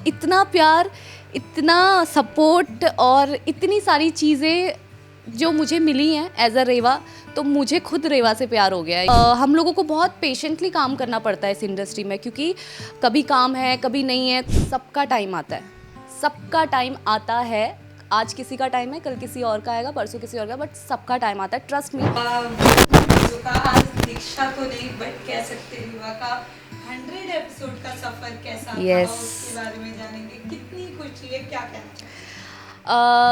इतना प्यार, इतना सपोर्ट और इतनी सारी चीज़ें जो मुझे मिली हैं एज अ रेवा, तो मुझे खुद रेवा से प्यार हो गया है। हम लोगों को बहुत पेशेंटली काम करना पड़ता है इस इंडस्ट्री में, क्योंकि कभी काम है कभी नहीं है, सबका टाइम आता है, सबका टाइम आता है। आज किसी का टाइम है, कल किसी और का आएगा, परसों किसी और का, बट सबका टाइम आता है, ट्रस्ट मी। आज दीक्षा को नहीं बट कह सकते विवाह का 100 एपिसोड का सफर कैसा था उसके बारे में जानेंगे। कितनी खुशी है, क्या कहना चाहिए?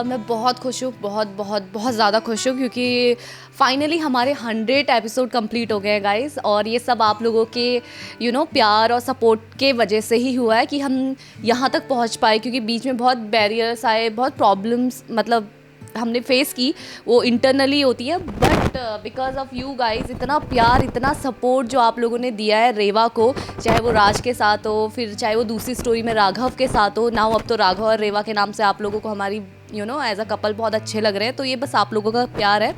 मैं बहुत खुश हूँ, बहुत बहुत बहुत ज़्यादा खुश हूँ, क्योंकि फाइनली हमारे 100 एपिसोड कंप्लीट हो गए हैं गाइस। और ये सब आप लोगों के प्यार और सपोर्ट के वजह से ही हुआ है कि हम यहाँ तक पहुँच पाए, क्योंकि बीच में बहुत बैरियर्स आए, बहुत प्रॉब्लम्स मतलब हमने फेस की, वो इंटरनली होती है, but because of you guys, इतना प्यार, इतना सपोर्ट जो आप लोगों ने दिया है रेवा को, चाहे वो राज के साथ हो, फिर चाहे वो दूसरी स्टोरी में राघव के साथ हो, नाउ अब तो राघव और रेवा के नाम से आप लोगों को हमारी एज अ कपल बहुत अच्छे लग रहे हैं। तो ये बस आप लोगों का प्यार है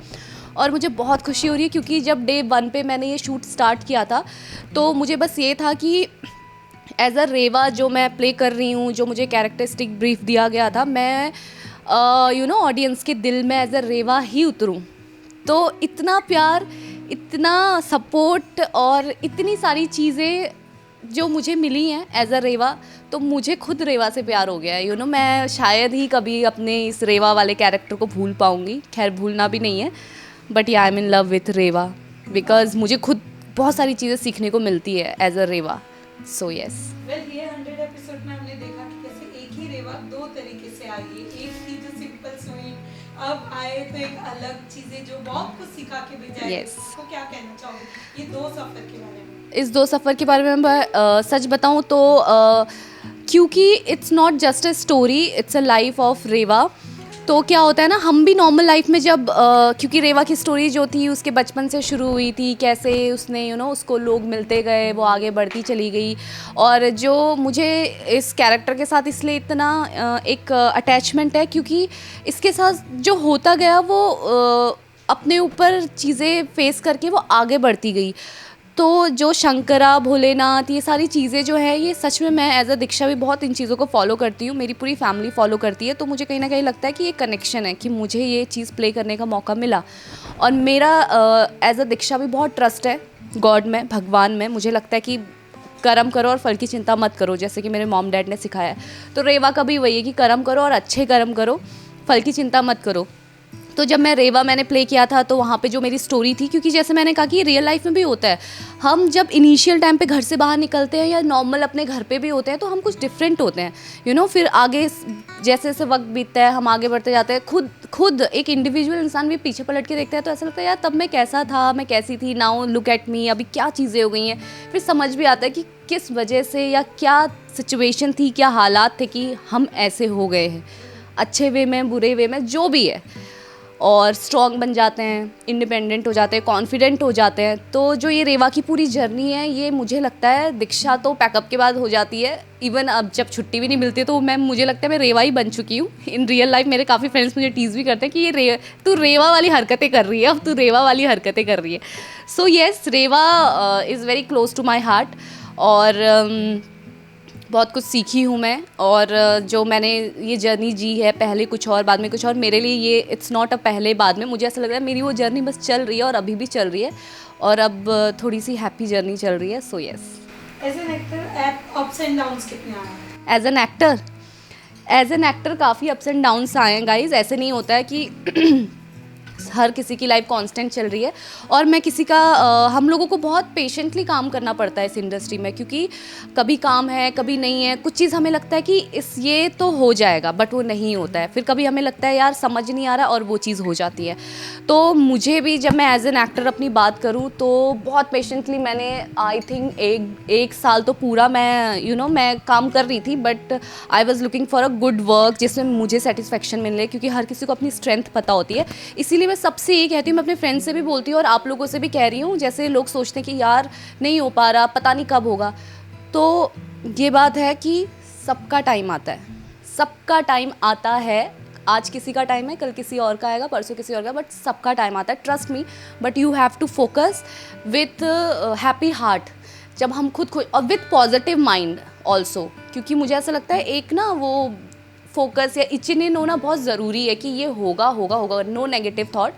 और मुझे बहुत खुशी हो रही है, क्योंकि जब डे 1 पे मैंने ये शूट स्टार्ट किया था तो मुझे बस ये था कि एज अ रेवा जो मैं प्ले कर रही हूँ, जो मुझे कैरेक्टरिस्टिक ब्रीफ दिया गया था, मैं ऑडियंस के दिल में एज अ रेवा ही उतरूँ। तो इतना प्यार, इतना सपोर्ट और इतनी सारी चीज़ें जो मुझे मिली हैं एज अ रेवा, तो मुझे खुद रेवा से प्यार हो गया है। मैं शायद ही कभी अपने इस रेवा वाले कैरेक्टर को भूल पाऊँगी, खैर भूलना भी नहीं है, but I am in love with Reva, because मुझे खुद बहुत सारी चीज़ें सीखने को मिलती है as a Reva. So yes. Well, ये 100 एपिसोड में हमने देखा कि कैसे एक ही रेवा दो तरीके से आई है। एक थी जो सिंपल स्वीट, अब आए तो एक अलग चीजें जो बहुत कुछ सिखा के भी जाए। उसको क्या कहना चाहोगे ये दो सफर के बारे में? इस दो सफ़र के बारे में मैं सच बताऊं तो क्योंकि it's not just a story, it's a life of Reva. तो क्या होता है ना, हम भी नॉर्मल लाइफ में जब क्योंकि रेवा की स्टोरी जो थी उसके बचपन से शुरू हुई थी, कैसे उसने उसको लोग मिलते गए, वो आगे बढ़ती चली गई। और जो मुझे इस कैरेक्टर के साथ इसलिए इतना एक अटैचमेंट है, क्योंकि इसके साथ जो होता गया वो अपने ऊपर चीज़ें फेस करके वो आगे बढ़ती गई। तो जो शंकरा, भोलेनाथ, ये सारी चीज़ें जो है, ये सच में मैं एज अ दीक्षा भी बहुत इन चीज़ों को फॉलो करती हूँ, मेरी पूरी फैमिली फॉलो करती है। तो मुझे कहीं ना कहीं लगता है कि ये कनेक्शन है, कि मुझे ये चीज़ प्ले करने का मौका मिला। और मेरा एज अ दीक्षा भी बहुत ट्रस्ट है गॉड में, भगवान में। मुझे लगता है कि कर्म करो और फल की चिंता मत करो, जैसे कि मेरे मॉम डैड ने सिखाया है। तो रेवा का भी वही है कि कर्म करो और अच्छे कर्म करो, फल की चिंता मत करो। तो जब मैंने प्ले किया था, तो वहाँ पे जो मेरी स्टोरी थी, क्योंकि जैसे मैंने कहा कि रियल लाइफ में भी होता है, हम जब इनिशियल टाइम पे घर से बाहर निकलते हैं या नॉर्मल अपने घर पे भी होते हैं, तो हम कुछ डिफरेंट होते हैं। फिर आगे जैसे जैसे वक्त बीतता है, हम आगे बढ़ते जाते हैं, खुद एक इंडिविजुअल इंसान भी पीछे पलट के देखता है, तो ऐसा लगता है यार तब मैं कैसा था, मैं कैसी थी, नाउ लुक एट मी, अभी क्या चीज़ें हो गई हैं। फिर समझ भी आता है कि किस वजह से या क्या सिचुएशन थी, क्या हालात थे कि हम ऐसे हो गए हैं, अच्छे वे में, बुरे वे में, जो भी है। और स्ट्रॉन्ग बन जाते हैं, इंडिपेंडेंट हो जाते हैं, कॉन्फिडेंट हो जाते हैं। तो जो ये रेवा की पूरी जर्नी है, ये मुझे लगता है दीक्षा तो पैकअप के बाद हो जाती है। इवन अब जब छुट्टी भी नहीं मिलती तो मुझे लगता है मैं रेवा ही बन चुकी हूँ इन रियल लाइफ। मेरे काफ़ी फ्रेंड्स मुझे टीज़ भी करते हैं कि ये तू रेवा वाली हरकतें कर रही है, अब तू रेवा वाली हरकतें कर रही है। So yes, Reva is very close to my heart. और बहुत कुछ सीखी हूँ मैं। और जो मैंने ये जर्नी जी है, पहले कुछ और बाद में कुछ और, मेरे लिए ये इट्स नॉट अ पहले बाद में। मुझे ऐसा लग रहा है मेरी वो जर्नी बस चल रही है और अभी भी चल रही है, और अब थोड़ी सी हैप्पी जर्नी चल रही है। So yes. As an actor ups and downs कितने आए? एज एन एक्टर काफ़ी अप्स एंड डाउन्स आए हैं गाइज। ऐसे नहीं होता है कि हर किसी की लाइफ कांस्टेंट चल रही है। और मैं किसी का हम लोगों को बहुत पेशेंटली काम करना पड़ता है इस इंडस्ट्री में, क्योंकि कभी काम है कभी नहीं है। कुछ चीज़ हमें लगता है कि ये तो हो जाएगा, बट वो नहीं होता है। फिर कभी हमें लगता है यार समझ नहीं आ रहा, और वो चीज़ हो जाती है। तो मुझे भी, जब मैं एज एन एक्टर अपनी बात करूँ, तो बहुत पेशेंटली मैंने आई थिंक एक साल तो पूरा मैं मैं काम कर रही थी, but I was looking for a good work जिसमें मुझे सेटिस्फेक्शन मिले, क्योंकि हर किसी को अपनी स्ट्रेंथ पता होती है। इसीलिए मैं सबसे ये कहती हूँ, मैं अपने फ्रेंड्स से भी बोलती हूँ और आप लोगों से भी कह रही हूँ, जैसे लोग सोचते हैं कि यार नहीं हो पा रहा, पता नहीं कब होगा। तो ये बात है कि सबका टाइम आता है, सबका टाइम आता है। आज किसी का टाइम है, कल किसी और का आएगा, परसों किसी और का, बट सबका टाइम आता है, trust me. But you have to focus with happy heart. जब हम खुद और विथ पॉजिटिव माइंड, ऑल्सो, क्योंकि मुझे ऐसा लगता है एक ना वो फोकस या इचिन इन होना बहुत ज़रूरी है कि ये होगा होगा होगा, नो नेगेटिव थॉट।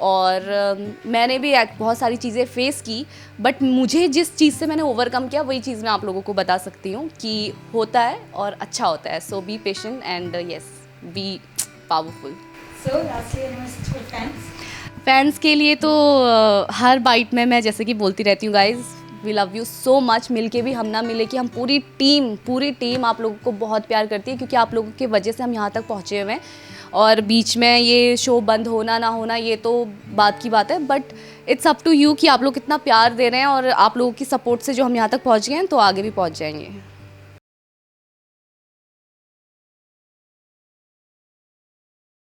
और मैंने भी बहुत सारी चीज़ें फेस की, बट मुझे जिस चीज़ से मैंने ओवरकम किया वही चीज़ मैं आप लोगों को बता सकती हूँ कि होता है और अच्छा होता है। So be patient and yes, be powerful. So lastly message for fans. Fans के लिए तो हर बाइट में मैं जैसे कि बोलती रहती हूँ, guys we love you so much. मिल के भी हम ना मिले कि हम पूरी टीम आप लोगों को बहुत प्यार करती है, क्योंकि आप लोगों की वजह से हम यहाँ तक पहुँचे हुए हैं। और बीच में ये शो बंद होना ना होना ये तो बात की बात है, but it's up to you कि आप लोग कितना प्यार दे रहे हैं, और आप लोगों की सपोर्ट से जो हम यहाँ तक पहुँच गए हैं तो आगे भी पहुँच जाएंगे।